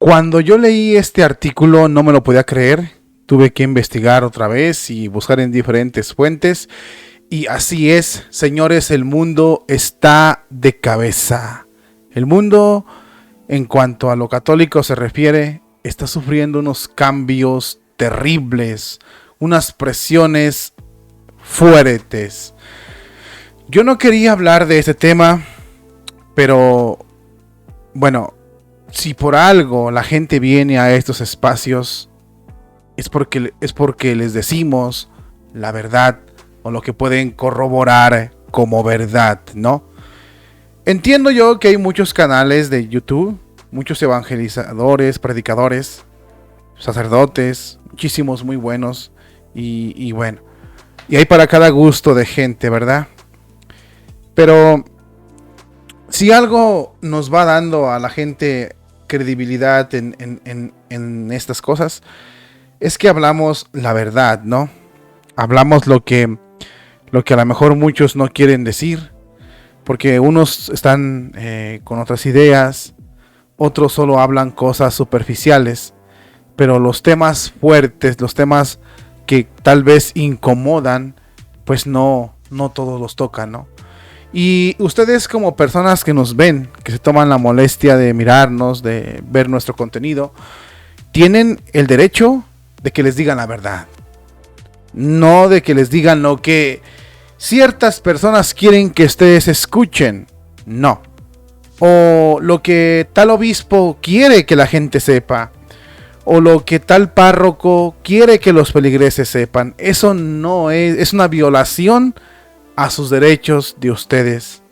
Cuando yo leí este artículo no me lo podía creer. Tuve que investigar otra vez y buscar en diferentes fuentes. Y así es, señores, el mundo está de cabeza. El mundo, en cuanto a lo católico se refiere, está sufriendo unos cambios terribles, unas presiones fuertes. Yo no quería hablar de este tema, pero bueno, si por algo la gente viene a estos espacios, es porque les decimos la verdad o lo que pueden corroborar como verdad, ¿no? Entiendo yo que hay muchos canales de YouTube, muchos evangelizadores, predicadores, sacerdotes, muchísimos muy buenos y bueno, y hay para cada gusto de gente, ¿verdad? Pero si algo nos va dando a la gente credibilidad en estas cosas, es que hablamos la verdad, ¿no? Hablamos lo que a lo mejor muchos no quieren decir, porque unos están con otras ideas, otros solo hablan cosas superficiales, pero los temas fuertes, los temas que tal vez incomodan, pues no todos los tocan, ¿no? Y ustedes como personas que nos ven, que se toman la molestia de mirarnos, de ver nuestro contenido, tienen el derecho de que les digan la verdad. No de que les digan lo que ciertas personas quieren que ustedes escuchen. No. O lo que tal obispo quiere que la gente sepa. O lo que tal párroco quiere que los feligreses sepan. Eso no es una violación a sus derechos de ustedes.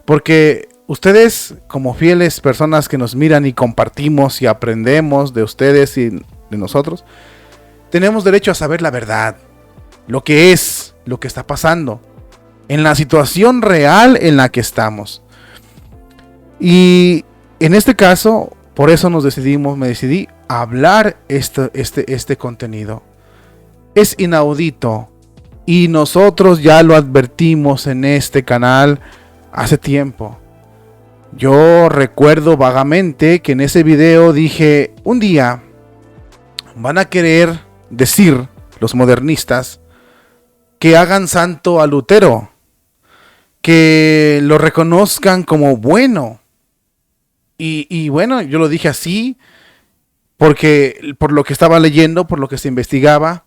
Porque ustedes, como fieles personas que nos miran y compartimos y aprendemos de ustedes y de nosotros, tenemos derecho a saber la verdad, lo que es, lo que está pasando, en la situación real en la que estamos. Y en este caso, por eso me decidí a hablar este contenido. Es inaudito y nosotros ya lo advertimos en este canal hace tiempo. Yo recuerdo vagamente que en ese video dije, un día van a querer decir los modernistas que hagan santo a Lutero, que lo reconozcan como bueno. Y bueno, yo lo dije así porque por lo que estaba leyendo, por lo que se investigaba,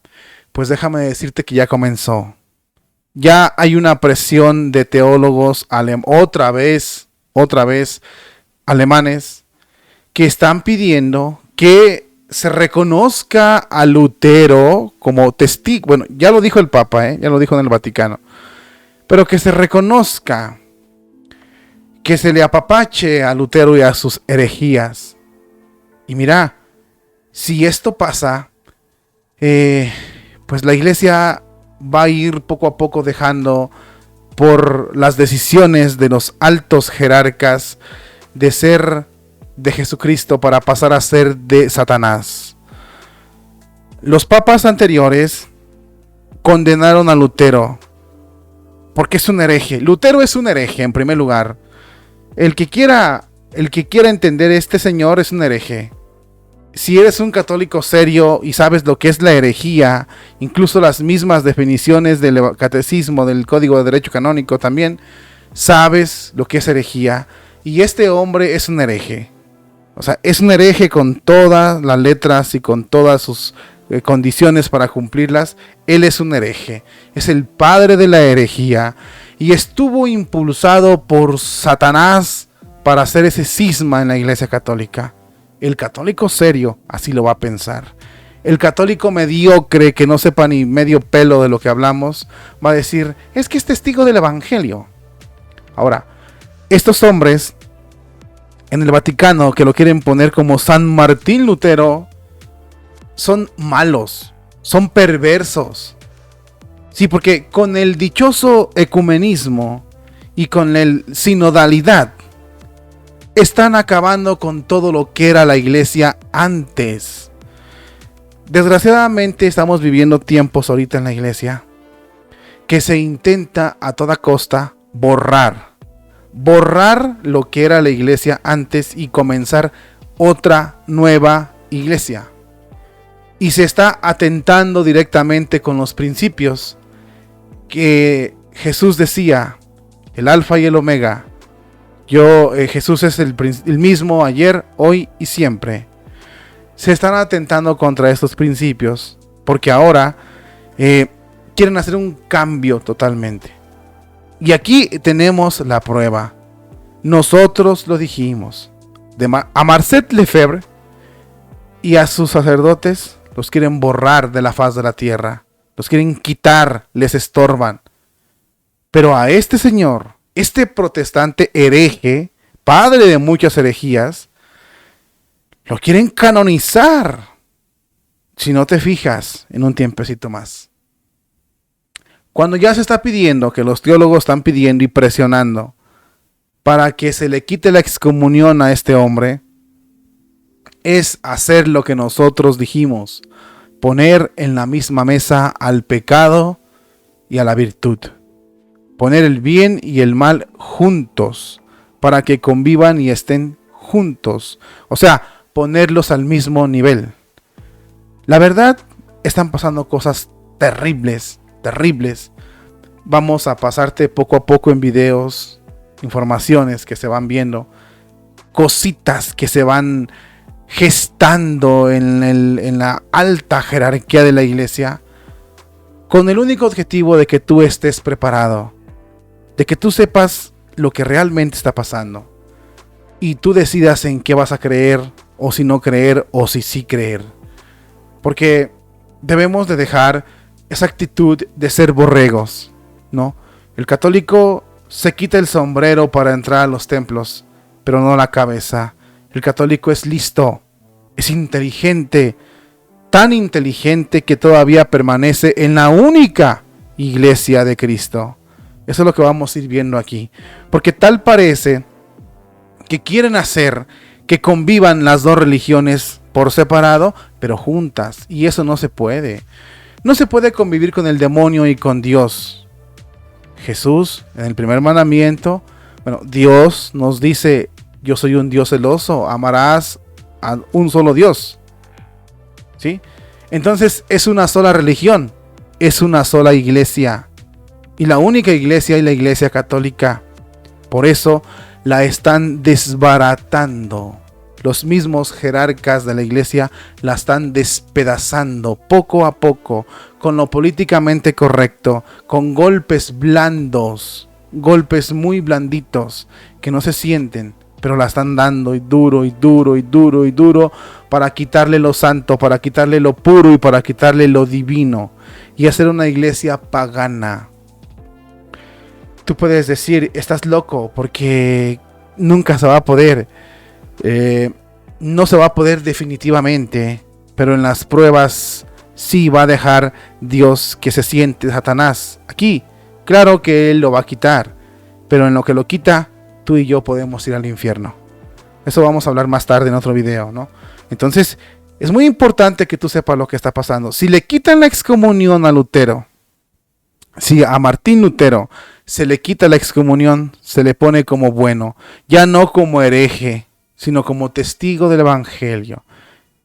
pues déjame decirte que ya comenzó. Ya hay una presión de teólogos otra vez alemanes que están pidiendo que se reconozca a Lutero como testigo. Bueno, ya lo dijo el Papa, ya lo dijo en el Vaticano. Pero que se reconozca, que se le apapache a Lutero y a sus herejías. Y mira, si esto pasa, pues la iglesia va a ir poco a poco dejando por las decisiones de los altos jerarcas de ser de Jesucristo para pasar a ser de Satanás. Los papas anteriores condenaron a Lutero porque es un hereje. Lutero es un hereje en primer lugar. El que quiera entender este señor es un hereje. Si eres un católico serio y sabes lo que es la herejía, incluso las mismas definiciones del catecismo, del Código de Derecho Canónico también, sabes lo que es herejía. Y este hombre es un hereje. O sea, es un hereje con todas las letras y con todas sus condiciones para cumplirlas. Él es un hereje. Es el padre de la herejía. Y estuvo impulsado por Satanás para hacer ese cisma en la Iglesia Católica. El católico serio así lo va a pensar. El católico mediocre que no sepa ni medio pelo de lo que hablamos va a decir, es que es testigo del Evangelio. Ahora, estos hombres en el Vaticano que lo quieren poner como San Martín Lutero son malos, son perversos. Sí, porque con el dichoso ecumenismo y con el sinodalidad están acabando con todo lo que era la iglesia antes. Desgraciadamente estamos viviendo tiempos ahorita en la iglesia que se intenta a toda costa borrar lo que era la iglesia antes y comenzar otra nueva iglesia. Y se está atentando directamente con los principios que Jesús decía, el alfa y el omega. Jesús es el mismo ayer, hoy y siempre. Se están atentando contra estos principios porque ahora quieren hacer un cambio totalmente. Y aquí tenemos la prueba. Nosotros lo dijimos. A Marcet Lefebvre y a sus sacerdotes los quieren borrar de la faz de la tierra. Los quieren quitar, les estorban. Pero a este señor, este protestante hereje, padre de muchas herejías, lo quieren canonizar. Si no te fijas, en un tiempecito más. Cuando ya se está pidiendo, que los teólogos están pidiendo y presionando para que se le quite la excomunión a este hombre, es hacer lo que nosotros dijimos, poner en la misma mesa al pecado y a la virtud. Poner el bien y el mal juntos, para que convivan y estén juntos. O sea, ponerlos al mismo nivel. La verdad, están pasando cosas terribles, terribles. Vamos a pasarte poco a poco en videos, informaciones que se van viendo, cositas que se van gestando en la alta jerarquía de la iglesia, con el único objetivo de que tú estés preparado, de que tú sepas lo que realmente está pasando y tú decidas en qué vas a creer, o si no creer, o si sí creer. Porque debemos de dejar esa actitud de ser borregos, ¿no? El católico se quita el sombrero para entrar a los templos, pero no la cabeza. El católico es listo, es inteligente, tan inteligente que todavía permanece en la única iglesia de Cristo. Eso es lo que vamos a ir viendo aquí. Porque tal parece que quieren hacer que convivan las dos religiones por separado, pero juntas. Y eso no se puede. No se puede convivir con el demonio y con Dios. Jesús, en el primer mandamiento, Dios nos dice: yo soy un Dios celoso, amarás a un solo Dios. ¿Sí? Entonces es una sola religión, es una sola iglesia. Y la única iglesia es la iglesia católica. Por eso la están desbaratando. Los mismos jerarcas de la iglesia la están despedazando poco a poco, con lo políticamente correcto, con golpes blandos, golpes muy blanditos, que no se sienten, pero la están dando y duro y duro y duro y duro, para quitarle lo santo, para quitarle lo puro y para quitarle lo divino, y hacer una iglesia pagana. Tú puedes decir: estás loco, porque nunca se va a poder. No se va a poder definitivamente, pero en las pruebas sí va a dejar Dios que se siente Satanás aquí. Claro que Él lo va a quitar, pero en lo que lo quita, tú y yo podemos ir al infierno. Eso vamos a hablar más tarde en otro video, ¿no? Entonces, es muy importante que tú sepas lo que está pasando. Si le quitan la excomunión a Lutero, si a Martín Lutero se le quita la excomunión, se le pone como bueno, ya no como hereje, sino como testigo del evangelio.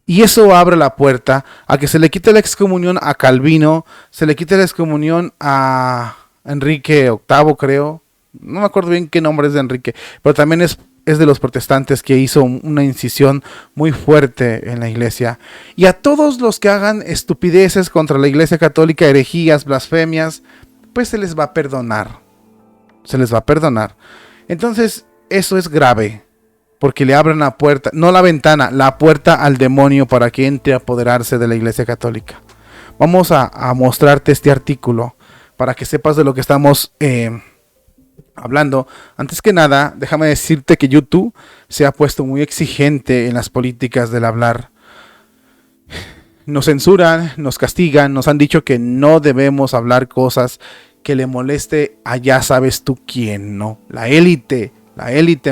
Y eso abre la puerta a que se le quite la excomunión a Calvino, se le quite la excomunión a Enrique VIII, creo. No me acuerdo bien qué nombre es de Enrique, pero también es de los protestantes, que hizo una incisión muy fuerte en la iglesia. Y a todos los que hagan estupideces contra la iglesia católica, herejías, blasfemias, pues se les va a perdonar. Se les va a perdonar. Entonces, eso es grave, porque le abren la puerta, no la ventana, la puerta al demonio para que entre a apoderarse de la iglesia católica. Vamos a mostrarte este artículo para que sepas de lo que estamos hablando. Antes que nada, déjame decirte que YouTube se ha puesto muy exigente en las políticas del hablar. Nos censuran, nos castigan, nos han dicho que no debemos hablar cosas que le moleste a ya sabes tú quién, ¿no? La élite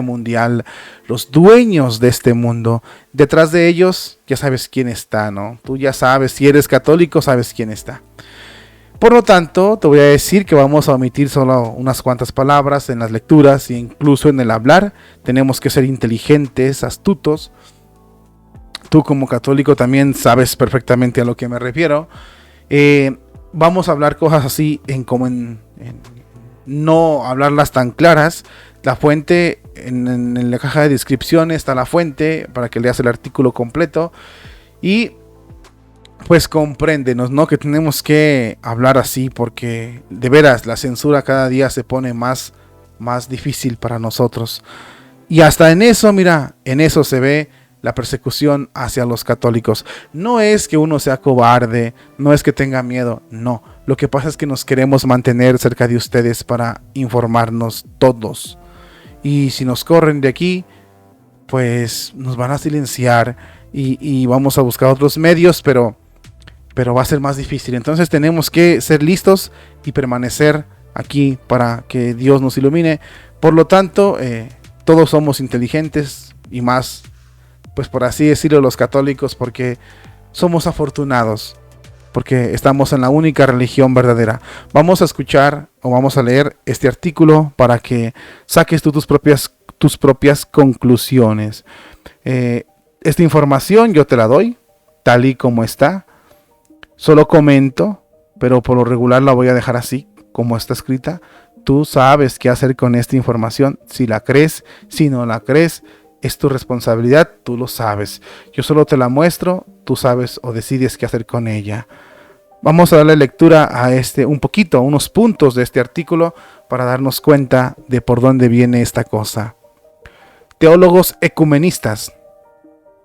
mundial, los dueños de este mundo. Detrás de ellos ya sabes quién está, ¿no? Tú ya sabes, si eres católico, sabes quién está. Por lo tanto, te voy a decir que vamos a omitir solo unas cuantas palabras en las lecturas e incluso en el hablar. Tenemos que ser inteligentes, astutos, tú como católico también sabes perfectamente a lo que me refiero. Vamos a hablar cosas así en no hablarlas tan claras. La fuente, en la caja de descripción está la fuente para que leas el artículo completo. Y pues compréndenos, ¿no? Que tenemos que hablar así porque de veras la censura cada día se pone más difícil para nosotros. Y hasta en eso, mira, en eso se ve la persecución hacia los católicos. No es que uno sea cobarde, no es que tenga miedo, no. Lo que pasa es que nos queremos mantener cerca de ustedes para informarnos todos. Y si nos corren de aquí, pues nos van a silenciar y vamos a buscar otros medios, pero va a ser más difícil. Entonces tenemos que ser listos y permanecer aquí para que Dios nos ilumine. Por lo tanto, todos somos inteligentes y más, pues por así decirlo, los católicos, porque somos afortunados, porque estamos en la única religión verdadera. Vamos a escuchar o vamos a leer este artículo para que saques tú tus propias conclusiones. Esta información yo te la doy tal y como está. Solo comento, pero por lo regular la voy a dejar así como está escrita. Tú sabes qué hacer con esta información, si la crees, si no la crees, es tu responsabilidad, tú lo sabes. Yo solo te la muestro, tú sabes o decides qué hacer con ella. Vamos a darle lectura a unos puntos de este artículo para darnos cuenta de por dónde viene esta cosa. Teólogos ecumenistas,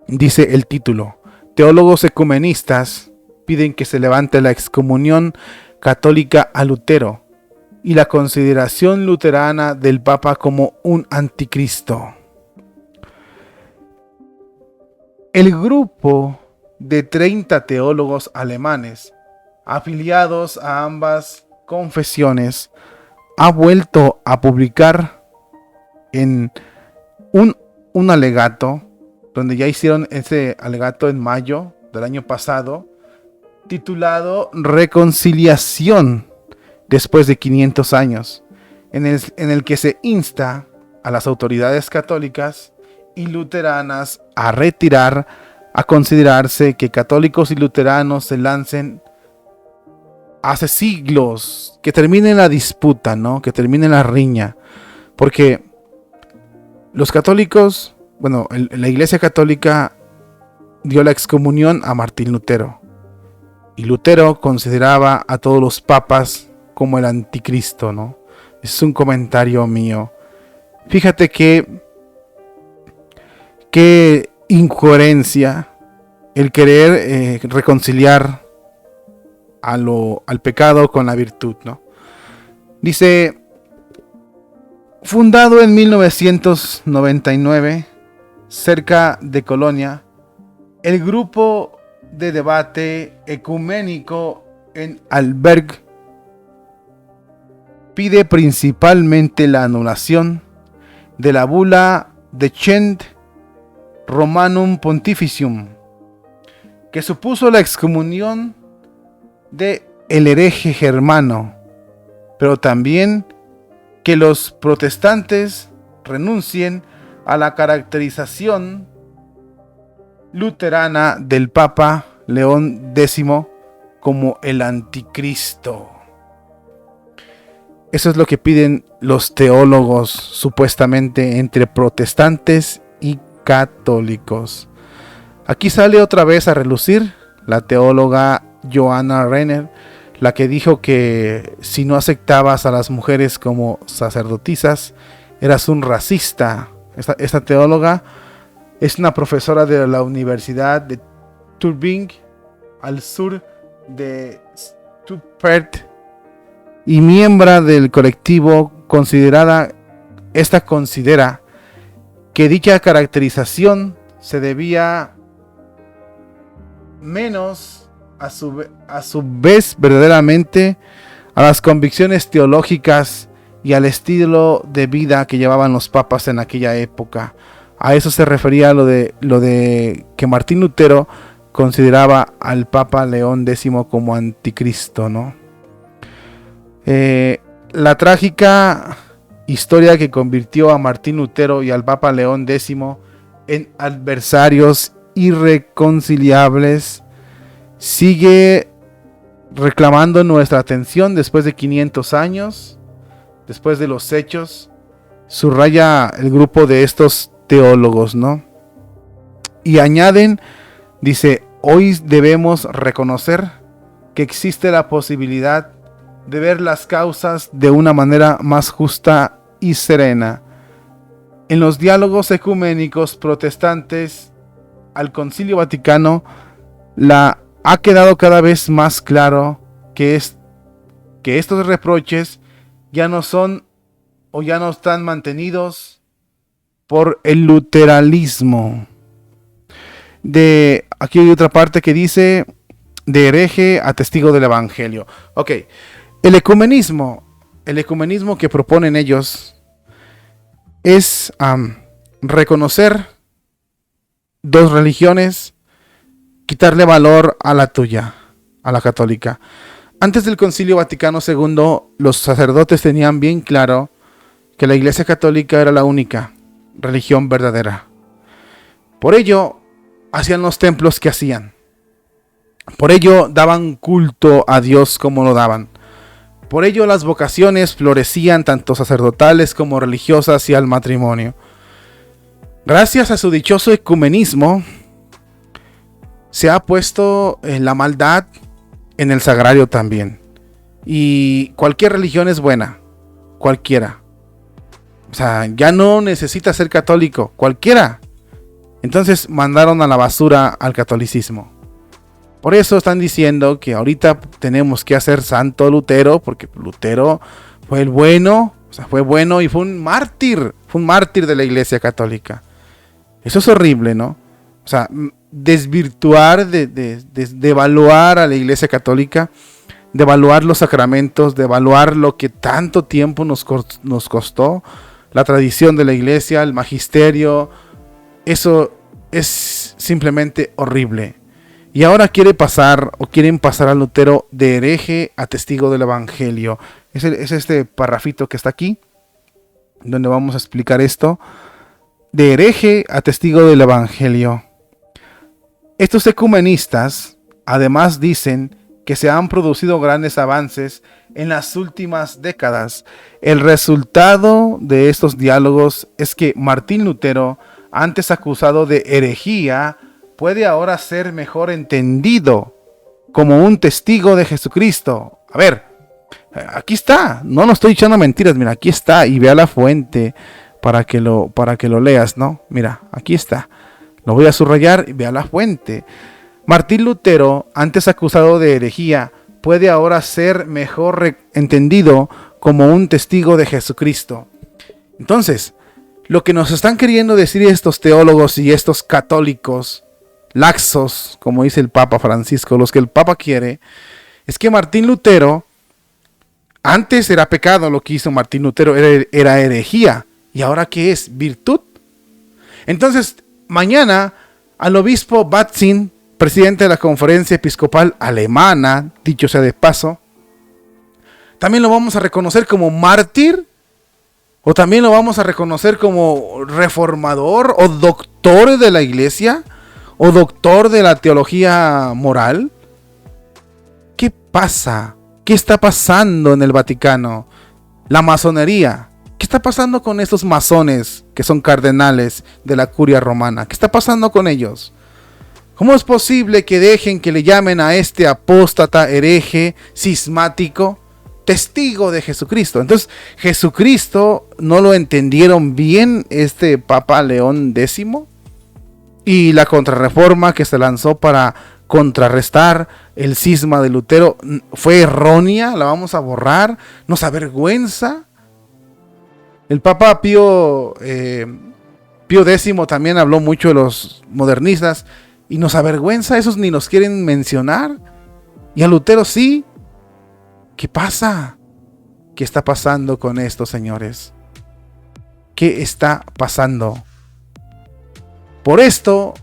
dice el título. Teólogos ecumenistas piden que se levante la excomunión católica a Lutero y la consideración luterana del Papa como un anticristo. El grupo de 30 teólogos alemanes afiliados a ambas confesiones ha vuelto a publicar en un alegato, donde ya hicieron ese alegato en mayo del año pasado, titulado Reconciliación después de 500 años, en el que se insta a las autoridades católicas y luteranas a considerarse que católicos y luteranos se lancen hace siglos, que termine la disputa, ¿no? Que termine la riña, porque los católicos, la Iglesia Católica dio la excomunión a Martín Lutero, y Lutero consideraba a todos los papas como el anticristo, ¿no? Es un comentario mío. Fíjate qué incoherencia el querer reconciliar al pecado con la virtud, ¿no? Dice, fundado en 1999, cerca de Colonia, el grupo de debate ecuménico en Alberg pide principalmente la anulación de la bula Decent Romanum Pontificium, que supuso la excomunión de el hereje germano, pero también que los protestantes renuncien a la caracterización luterana del Papa León X como el anticristo. Eso es lo que piden los teólogos, supuestamente entre protestantes y católicos. Aquí sale otra vez a relucir la teóloga Johanna Renner, la que dijo que si no aceptabas a las mujeres como sacerdotisas, eras un racista. Esta teóloga es una profesora de la Universidad de Tübingen, al sur de Stuttgart, y miembro del colectivo considera que dicha caracterización se debía menos a su vez verdaderamente a las convicciones teológicas y al estilo de vida que llevaban los papas en aquella época. A eso se refería lo de que Martín Lutero consideraba al Papa León X como anticristo, ¿no? La trágica historia que convirtió a Martín Lutero y al Papa León X en adversarios irreconciliables, sigue reclamando nuestra atención después de 500 años, después de los hechos, subraya el grupo de estos teólogos, ¿no? Y añaden, dice, hoy debemos reconocer que existe la posibilidad de ver las causas de una manera más justa y serena. En los diálogos ecuménicos protestantes al Concilio Vaticano ha quedado cada vez más claro que estos reproches ya no son o ya no están mantenidos por el luteranismo. Aquí hay otra parte que dice de hereje a testigo del evangelio. Ok, el ecumenismo que proponen ellos es reconocer dos religiones, quitarle valor a la tuya, a la católica. Antes del Concilio Vaticano II, los sacerdotes tenían bien claro que la Iglesia Católica era la única religión verdadera. Por ello, hacían los templos que hacían. Por ello, daban culto a Dios como lo daban. Por ello, las vocaciones florecían tanto sacerdotales como religiosas y al matrimonio. Gracias a su dichoso ecumenismo, se ha puesto la maldad en el sagrario también. Y cualquier religión es buena, cualquiera. O sea, ya no necesita ser católico, cualquiera. Entonces mandaron a la basura al catolicismo. Por eso están diciendo que ahorita tenemos que hacer Santo Lutero, porque Lutero fue el bueno, o sea, fue bueno y fue un mártir de la Iglesia Católica. Eso es horrible, ¿no? O sea, desvirtuar, devaluar a la Iglesia Católica, devaluar los sacramentos, devaluar lo que tanto tiempo nos costó, la tradición de la Iglesia, el magisterio. Eso es simplemente horrible. Y ahora quieren pasar a Lutero de hereje a testigo del evangelio. Es este parrafito que está aquí, donde vamos a explicar esto. De hereje a testigo del evangelio. Estos ecumenistas además dicen que se han producido grandes avances en las últimas décadas. El resultado de estos diálogos es que Martín Lutero, antes acusado de herejía, puede ahora ser mejor entendido como un testigo de Jesucristo. A ver, aquí está, no lo estoy echando mentiras, mira, aquí está, y vea la fuente para que lo leas, ¿no? Mira, aquí está, lo voy a subrayar y vea la fuente. Martín Lutero, antes acusado de herejía, puede ahora ser mejor entendido como un testigo de Jesucristo. Entonces, lo que nos están queriendo decir estos teólogos y estos católicos laxos, como dice el Papa Francisco, los que el Papa quiere, es que Martín Lutero, antes era pecado lo que hizo Martín Lutero, era herejía, y ahora ¿qué es? Virtud. Entonces, mañana al obispo Batzin, presidente de la Conferencia Episcopal Alemana, dicho sea de paso, también lo vamos a reconocer como mártir, o también lo vamos a reconocer como reformador o doctor de la Iglesia, o doctor de la teología moral. ¿Qué pasa? ¿Qué está pasando en el Vaticano? La masonería. ¿Qué está pasando con estos masones que son cardenales de la curia romana? ¿Qué está pasando con ellos? ¿Cómo es posible que dejen que le llamen a este apóstata, hereje, cismático, testigo de Jesucristo? Entonces, Jesucristo no lo entendieron bien este Papa León X, y la contrarreforma que se lanzó para contrarrestar el cisma de Lutero fue errónea, la vamos a borrar, nos avergüenza. El Papa Pío X también habló mucho de los modernistas y nos avergüenza, esos ni nos quieren mencionar. Y a Lutero sí. ¿Qué pasa? ¿Qué está pasando con esto, señores? ¿Qué está pasando? Por esto,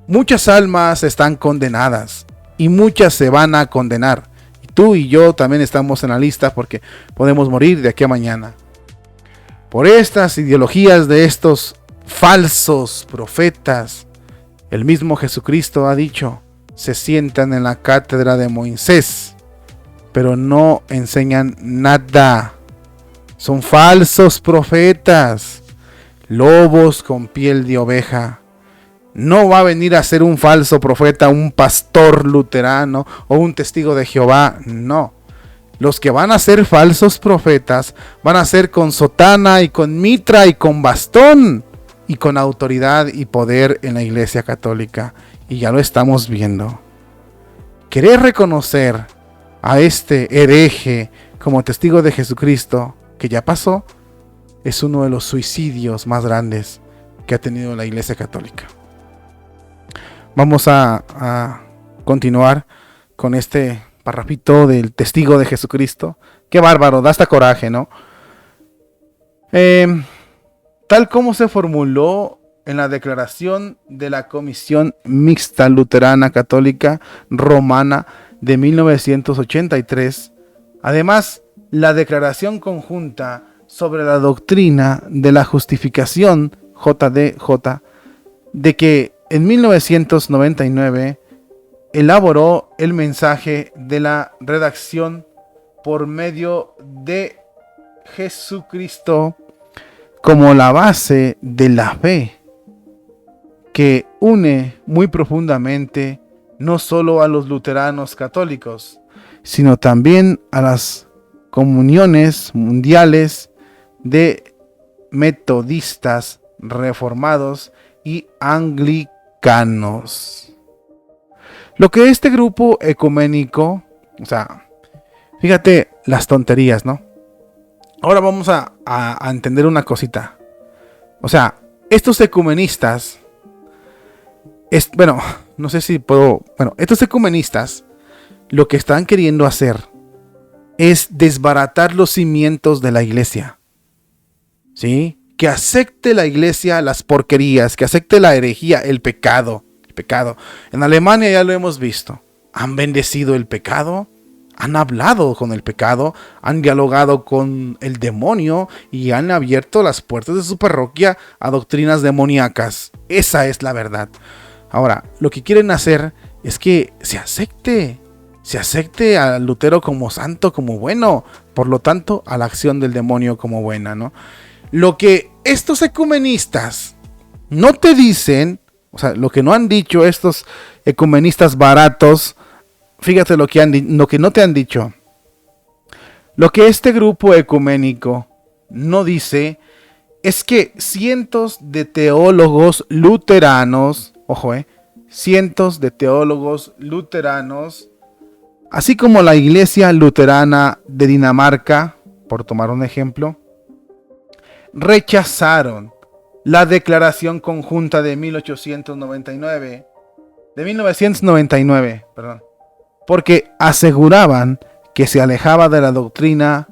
muchas almas están condenadas y muchas se van a condenar. Y tú y yo también estamos en la lista porque podemos morir de aquí a mañana. Por estas ideologías de estos falsos profetas, El mismo Jesucristo ha dicho, se sientan en la cátedra de Moisés, pero no enseñan nada. Son falsos profetas, lobos con piel de oveja. No va a venir a ser un falso profeta, un pastor luterano o un testigo de Jehová, no. Los que van a ser falsos profetas van a ser con sotana y con mitra y con bastón y con autoridad y poder en la Iglesia Católica. Y ya lo estamos viendo. Querer reconocer a este hereje como testigo de Jesucristo, que ya pasó, es uno de los suicidios más grandes que ha tenido la Iglesia Católica. Vamos a continuar con este parrafito del testigo de Jesucristo. Qué bárbaro, da hasta coraje, ¿no? Tal como se formuló en la declaración de la Comisión Mixta Luterana Católica Romana de 1983, además, la Declaración Conjunta sobre la Doctrina de la Justificación, JDJ, de que en 1999 elaboró el mensaje de la redacción por medio de Jesucristo como la base de la fe, que une muy profundamente no solo a los luteranos católicos, sino también a las comuniones mundiales de metodistas, reformados y anglicanos. Lo que este grupo ecuménico, o sea, fíjate las tonterías, ¿no? Ahora vamos a entender una cosita. O sea, estos ecumenistas, estos ecumenistas lo que están queriendo hacer es desbaratar los cimientos de la iglesia. ¿Sí? Que acepte la iglesia las porquerías, que acepte la herejía, el pecado. En Alemania ya lo hemos visto. Han bendecido el pecado, han hablado con el pecado, han dialogado con el demonio y han abierto las puertas de su parroquia a doctrinas demoníacas. Esa es la verdad. Ahora, lo que quieren hacer es que se acepte a Lutero como santo, como bueno, por lo tanto, a la acción del demonio como buena, ¿no? Lo que estos ecumenistas no te dicen, o sea, lo que no han dicho estos ecumenistas baratos, fíjate lo que no te han dicho. Lo que este grupo ecuménico no dice es que cientos de teólogos luteranos, cientos de teólogos luteranos, así como la Iglesia Luterana de Dinamarca, por tomar un ejemplo, rechazaron la Declaración Conjunta de 1999, porque aseguraban que se alejaba de la doctrina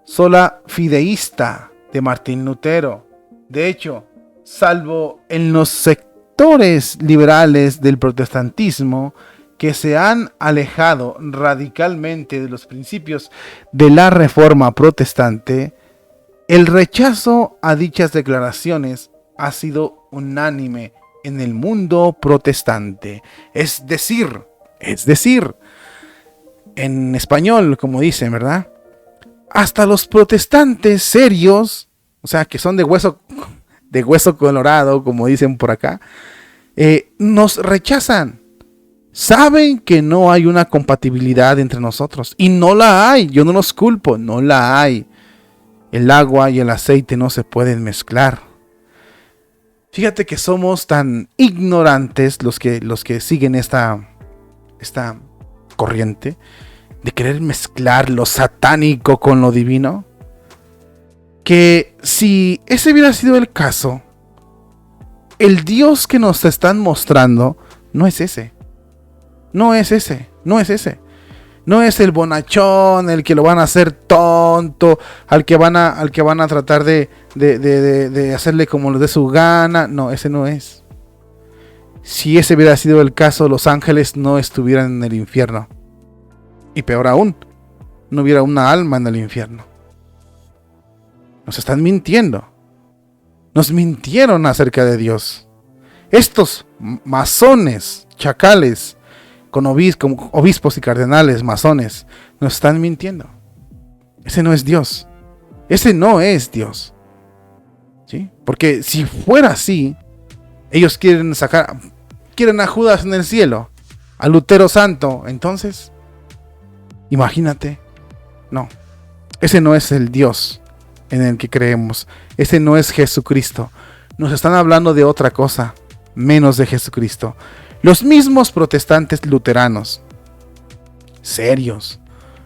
sola fideísta de Martín Lutero. De hecho, salvo en los sectores liberales del protestantismo que se han alejado radicalmente de los principios de la Reforma protestante, el rechazo a dichas declaraciones ha sido unánime en el mundo protestante. Es decir, en español, como dicen, ¿verdad? Hasta los protestantes serios, o sea, que son de hueso colorado, como dicen por acá, nos rechazan. Saben que no hay una compatibilidad entre nosotros. Y no la hay, yo no los culpo, no la hay. El agua y el aceite no se pueden mezclar. Fíjate que somos tan ignorantes los que siguen esta corriente de querer mezclar lo satánico con lo divino, que si ese hubiera sido el caso, el Dios que nos están mostrando no es ese. No es el bonachón, el que lo van a hacer tonto, al que van a tratar de hacerle como les dé su gana. No, ese no es. Si ese hubiera sido el caso, los ángeles no estuvieran en el infierno. Y peor aún, no hubiera una alma en el infierno. Nos están mintiendo. Nos mintieron acerca de Dios. Estos masones, chacales, con obispos y cardenales, masones, nos están mintiendo. Ese no es Dios. Ese no es Dios. ¿Sí? Porque si fuera así, ellos quieren a Judas en el cielo, a Lutero santo. Entonces, imagínate. No, ese no es el Dios en el que creemos. Ese no es Jesucristo. Nos están hablando de otra cosa, menos de Jesucristo. Los mismos protestantes luteranos, serios,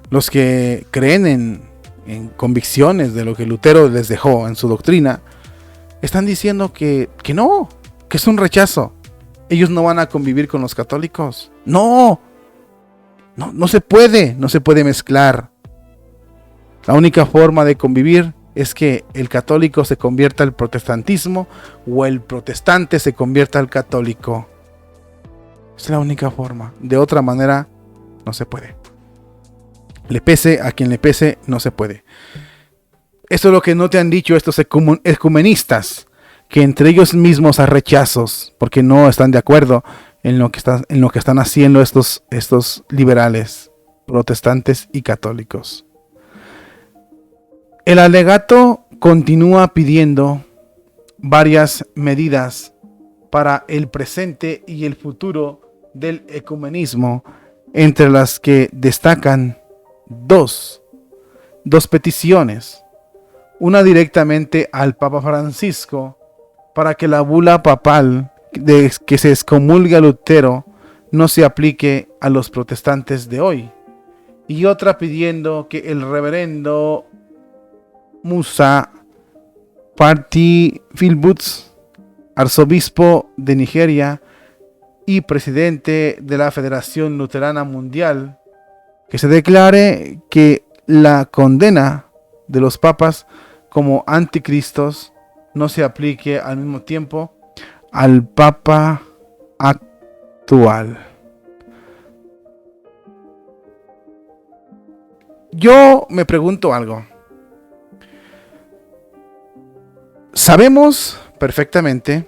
los que creen en convicciones de lo que Lutero les dejó en su doctrina, están diciendo que no, que es un rechazo. Ellos no van a convivir con los católicos. No se puede mezclar. La única forma de convivir es que el católico se convierta al protestantismo o el protestante se convierta al católico. Es la única forma. De otra manera, no se puede. Le pese a quien le pese, no se puede. Eso es lo que no te han dicho estos ecumenistas, que entre ellos mismos hay rechazos, porque no están de acuerdo en lo que están haciendo estos liberales, protestantes y católicos. El alegato continúa pidiendo varias medidas para el presente y el futuro del ecumenismo, entre las que destacan dos peticiones. Una directamente al Papa Francisco para que la bula papal de que se excomulgue a Lutero no se aplique a los protestantes de hoy. Y otra pidiendo que el reverendo Musa Party Philboots, arzobispo de Nigeria y presidente de la Federación Luterana Mundial, que se declare que la condena de los papas como anticristos no se aplique al mismo tiempo al papa actual. Yo me pregunto algo. Sabemos perfectamente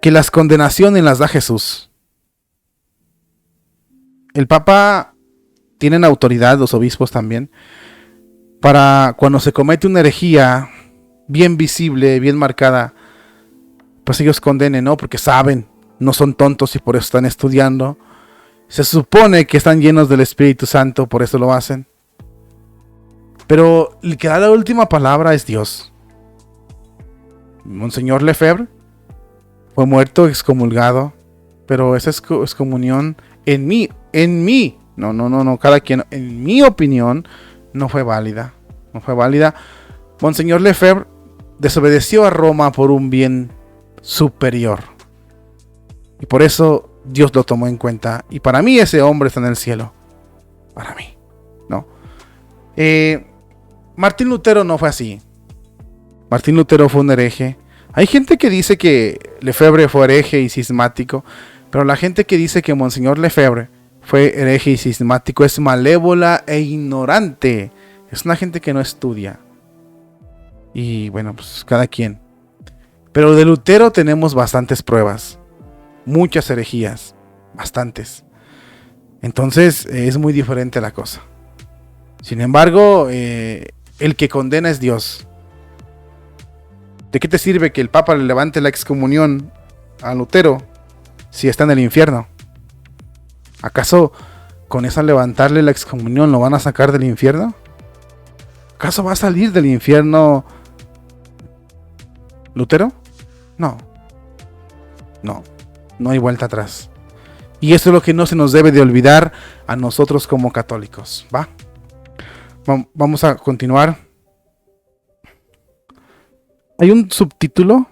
que las condenaciones las da Jesús. El Papa tiene autoridad, los obispos también, para cuando se comete una herejía bien visible, bien marcada, pues ellos condenen, ¿no? Porque saben, no son tontos y por eso están estudiando. Se supone que están llenos del Espíritu Santo, por eso lo hacen. Pero el que da la última palabra es Dios. Monseñor Lefebvre fue muerto, excomulgado, pero esa excomunión cada quien, en mi opinión, no fue válida. Monseñor Lefebvre desobedeció a Roma por un bien superior. Y por eso Dios lo tomó en cuenta. Y para mí ese hombre está en el cielo. Para mí, ¿no? Martín Lutero no fue así. Martín Lutero fue un hereje. Hay gente que dice que Lefebvre fue hereje y cismático, pero la gente que dice que Monseñor Lefebvre fue hereje y cismático es malévola e ignorante. Es una gente que no estudia. Y bueno, pues cada quien. Pero de Lutero tenemos bastantes pruebas. Muchas herejías. Bastantes. Entonces es muy diferente la cosa. Sin embargo, el que condena es Dios. ¿De qué te sirve que el Papa le levante la excomunión a Lutero si está en el infierno? ¿Acaso con esa levantarle la excomunión lo van a sacar del infierno? ¿Acaso va a salir del infierno Lutero? No hay vuelta atrás. Y eso es lo que no se nos debe de olvidar a nosotros como católicos. Vamos a continuar. Hay un subtítulo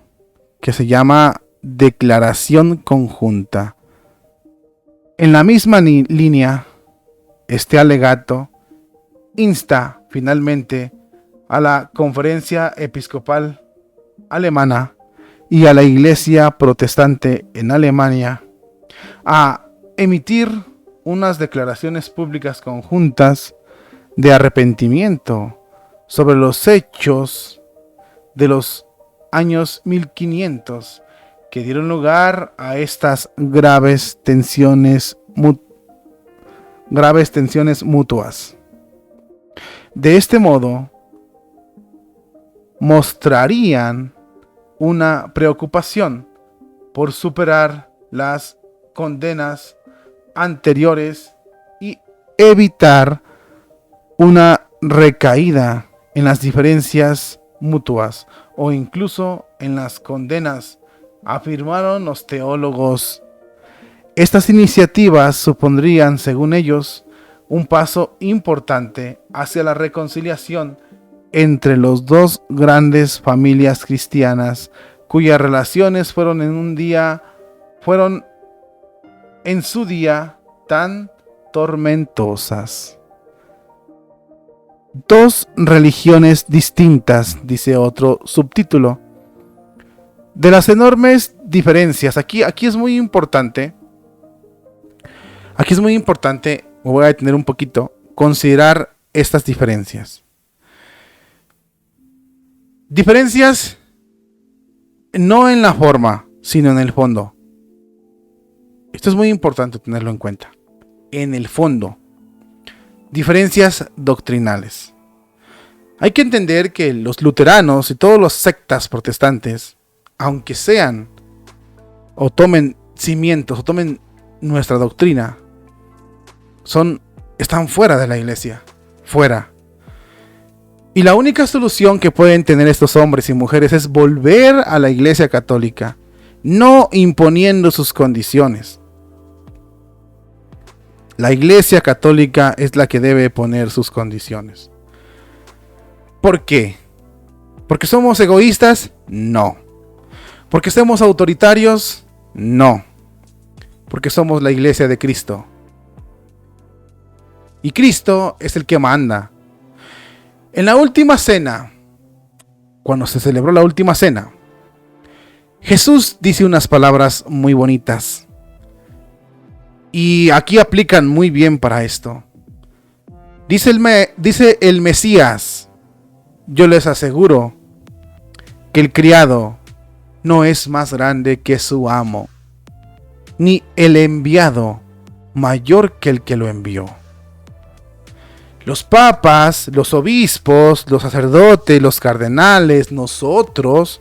que se llama Declaración Conjunta. En la misma línea, este alegato insta finalmente a la Conferencia Episcopal Alemana y a la Iglesia Protestante en Alemania a emitir unas declaraciones públicas conjuntas de arrepentimiento sobre los hechos de los años 1500 que dieron lugar a estas graves tensiones mutuas. De este modo, mostrarían una preocupación por superar las condenas anteriores y evitar una recaída en las diferencias mutuas o incluso en las condenas, afirmaron los teólogos. Estas iniciativas supondrían, según ellos, un paso importante hacia la reconciliación entre los dos grandes familias cristianas, cuyas relaciones fueron en su día tan tormentosas. Dos religiones distintas, dice otro subtítulo. De las enormes diferencias, aquí es muy importante. Me voy a detener un poquito, considerar estas diferencias. Diferencias no en la forma, sino en el fondo. Esto es muy importante tenerlo en cuenta. En el fondo. Diferencias doctrinales. Hay que entender que los luteranos y todas las sectas protestantes, aunque sean o tomen cimientos o tomen nuestra doctrina, están fuera de la iglesia, fuera. Y la única solución que pueden tener estos hombres y mujeres es volver a la iglesia católica, no imponiendo sus condiciones. La iglesia católica es la que debe poner sus condiciones. ¿Por qué? ¿Porque somos egoístas? No. ¿Porque somos autoritarios? No. Porque somos la iglesia de Cristo. Y Cristo es el que manda. En la última cena, cuando se celebró la última cena, Jesús dice unas palabras muy bonitas. Y aquí aplican muy bien para esto. Dice el Mesías: yo les aseguro que el criado no es más grande que su amo, ni el enviado mayor que el que lo envió. Los papas, los obispos, los sacerdotes, los cardenales, nosotros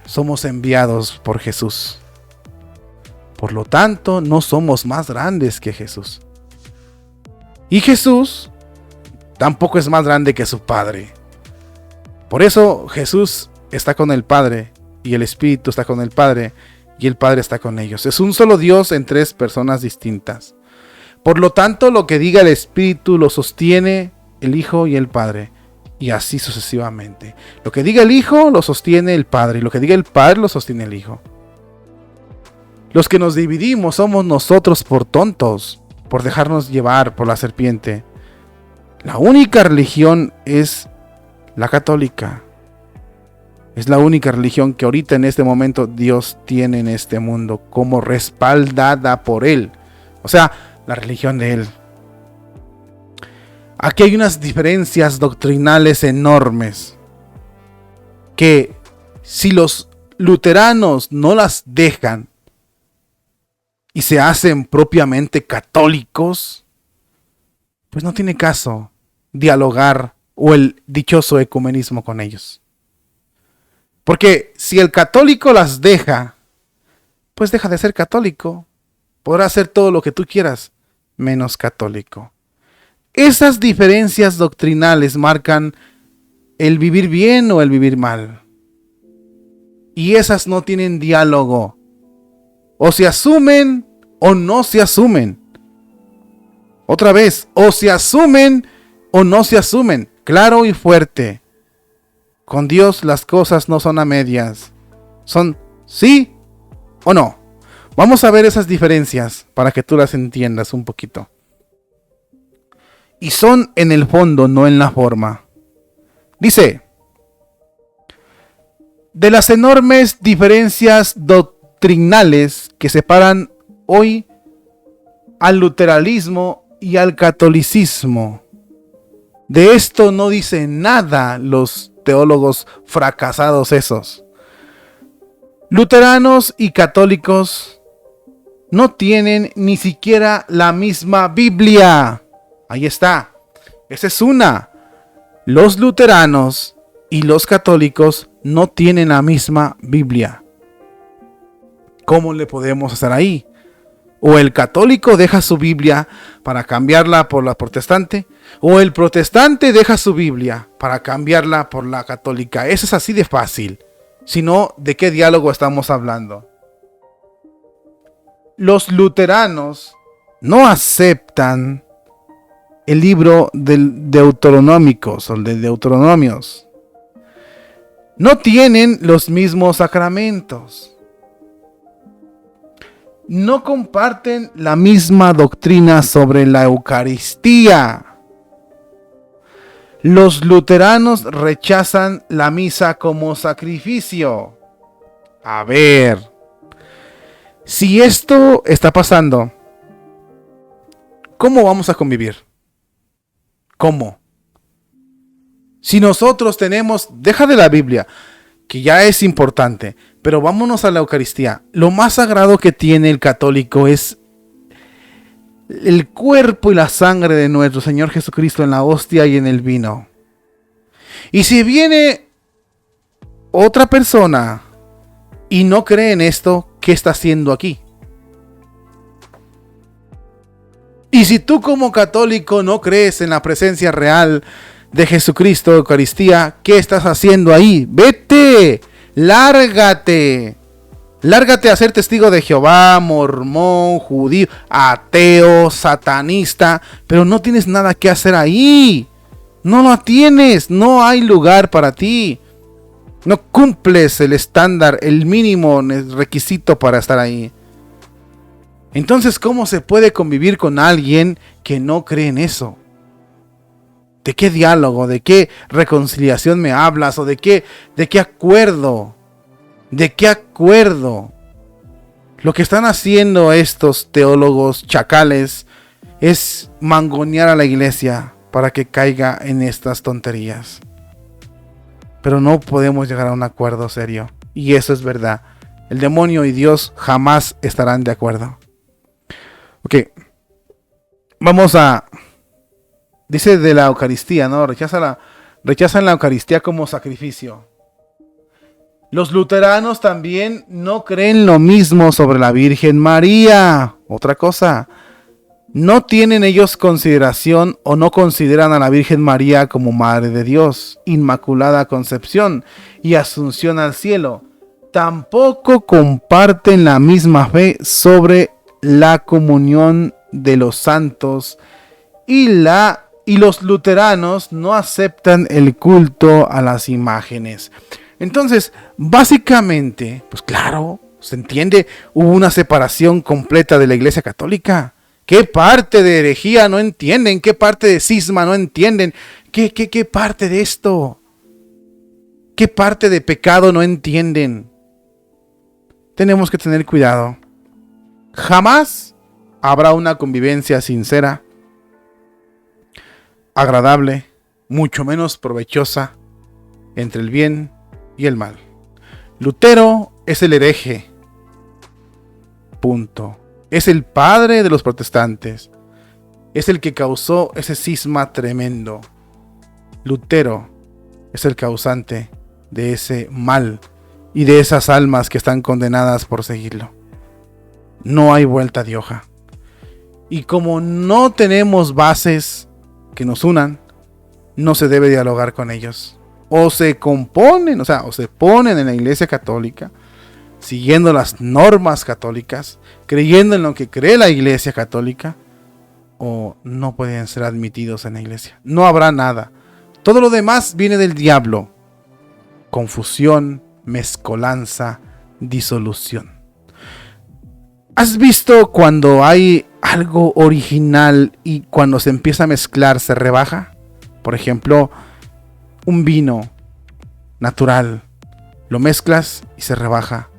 somos enviados por Jesús. Por lo tanto, no somos más grandes que Jesús. Y Jesús tampoco es más grande que su Padre. Por eso Jesús está con el Padre, y el Espíritu está con el Padre, y el Padre está con ellos. Es un solo Dios en tres personas distintas. Por lo tanto, lo que diga el Espíritu lo sostiene el Hijo y el Padre, y así sucesivamente. Lo que diga el Hijo lo sostiene el Padre, y lo que diga el Padre lo sostiene el Hijo. Los que nos dividimos somos nosotros por tontos, por dejarnos llevar por la serpiente. La única religión es la católica. Es la única religión que ahorita en este momento Dios tiene en este mundo como respaldada por Él. O sea, la religión de Él. Aquí hay unas diferencias doctrinales enormes que si los luteranos no las dejan y se hacen propiamente católicos, pues no tiene caso dialogar o el dichoso ecumenismo con ellos. Porque si el católico las deja, pues deja de ser católico. Podrá hacer todo lo que tú quieras, menos católico. Esas diferencias doctrinales marcan el vivir bien o el vivir mal. Y esas no tienen diálogo. O se asumen o no se asumen. Otra vez, o se asumen o no se asumen. Claro y fuerte. Con Dios las cosas no son a medias. Son sí o no. Vamos a ver esas diferencias para que tú las entiendas un poquito. Y son en el fondo, no en la forma. Dice: de las enormes diferencias doctrinales que separan hoy al luteranismo y al catolicismo. De esto no dicen nada los teólogos fracasados esos. Luteranos y católicos no tienen ni siquiera la misma Biblia. Ahí está. Esa es una. Los luteranos y los católicos no tienen la misma Biblia. ¿Cómo le podemos hacer ahí? O el católico deja su Biblia para cambiarla por la protestante, o el protestante deja su Biblia para cambiarla por la católica. Eso es así de fácil. Si no, ¿de qué diálogo estamos hablando? Los luteranos no aceptan el libro del Deuteronómicos o el de Deuteronomios. No tienen los mismos sacramentos. No comparten la misma doctrina sobre la Eucaristía. Los luteranos rechazan la misa como sacrificio. A ver, si esto está pasando, ¿cómo vamos a convivir? ¿Cómo? Si nosotros tenemos, deja de la Biblia, que ya es importante, pero vámonos a la Eucaristía. Lo más sagrado que tiene el católico es el cuerpo y la sangre de nuestro Señor Jesucristo en la hostia y en el vino. Y si viene otra persona y no cree en esto, ¿qué está haciendo aquí? Y si tú como católico no crees en la presencia real de Jesucristo, Eucaristía, ¿qué estás haciendo ahí? Vete, lárgate. Lárgate a ser testigo de Jehová, mormón, judío, ateo, satanista, pero no tienes nada que hacer ahí. No lo tienes, no hay lugar para ti. No cumples el estándar, el mínimo requisito para estar ahí. Entonces, ¿cómo se puede convivir con alguien que no cree en eso? ¿De qué diálogo, de qué reconciliación me hablas o de qué acuerdo? ¿De qué acuerdo? Lo que están haciendo estos teólogos chacales es mangonear a la iglesia para que caiga en estas tonterías. Pero no podemos llegar a un acuerdo serio. Y eso es verdad. El demonio y Dios jamás estarán de acuerdo. Ok. Vamos a... Dice de la Eucaristía, ¿no? Rechazan la Eucaristía como sacrificio. Los luteranos también no creen lo mismo sobre la Virgen María. Otra cosa. No tienen ellos consideración o no consideran a la Virgen María como Madre de Dios, Inmaculada Concepción y Asunción al cielo. Tampoco comparten la misma fe sobre la comunión de los santos y los luteranos no aceptan el culto a las imágenes. Entonces, básicamente, pues claro, se entiende, hubo una separación completa de la Iglesia Católica. ¿Qué parte de herejía no entienden? ¿Qué parte de cisma no entienden? ¿Qué parte de esto? ¿Qué parte de pecado no entienden? Tenemos que tener cuidado. Jamás habrá una convivencia sincera, agradable, mucho menos provechosa entre el bien y el mal. Lutero es el hereje. Punto. Es el padre de los protestantes. Es el que causó ese cisma tremendo. Lutero es el causante de ese mal y de esas almas que están condenadas por seguirlo. No hay vuelta de hoja. Y como no tenemos bases que nos unan, no se debe dialogar con ellos. O se componen, o se ponen en la Iglesia Católica, siguiendo las normas católicas, creyendo en lo que cree la Iglesia Católica, o no pueden ser admitidos en la iglesia. No habrá nada. Todo lo demás viene del diablo. Confusión, mezcolanza, disolución. ¿Has visto cuando hay algo original y cuando se empieza a mezclar se rebaja? Por ejemplo, un vino natural. Lo mezclas y se rebaja.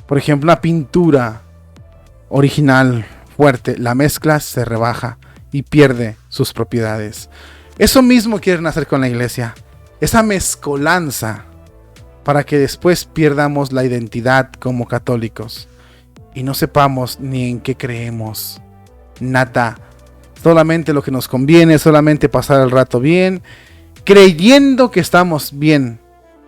Por ejemplo, una pintura original, fuerte, la mezclas, se rebaja y pierde sus propiedades. Eso mismo quieren hacer con la iglesia. Esa mezcolanza para que después pierdamos la identidad como católicos y no sepamos ni en qué creemos. Nada. Solamente lo que nos conviene, solamente pasar el rato bien, creyendo que estamos bien,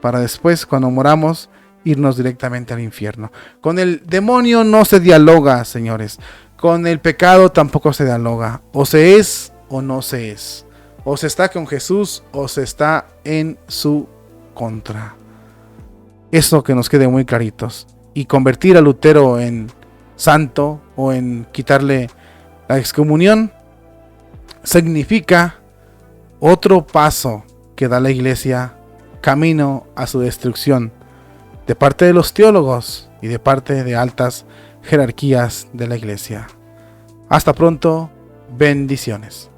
para después, cuando moramos, irnos directamente al infierno. Con el demonio no se dialoga, señores. Con el pecado tampoco se dialoga. O se es o no se es. O se está con Jesús o se está en su contra. Eso que nos quede muy claritos. Y convertir a Lutero en santo o en quitarle la excomunión significa otro paso que da la iglesia camino a su destrucción, de parte de los teólogos y de parte de altas jerarquías de la iglesia. Hasta pronto, bendiciones.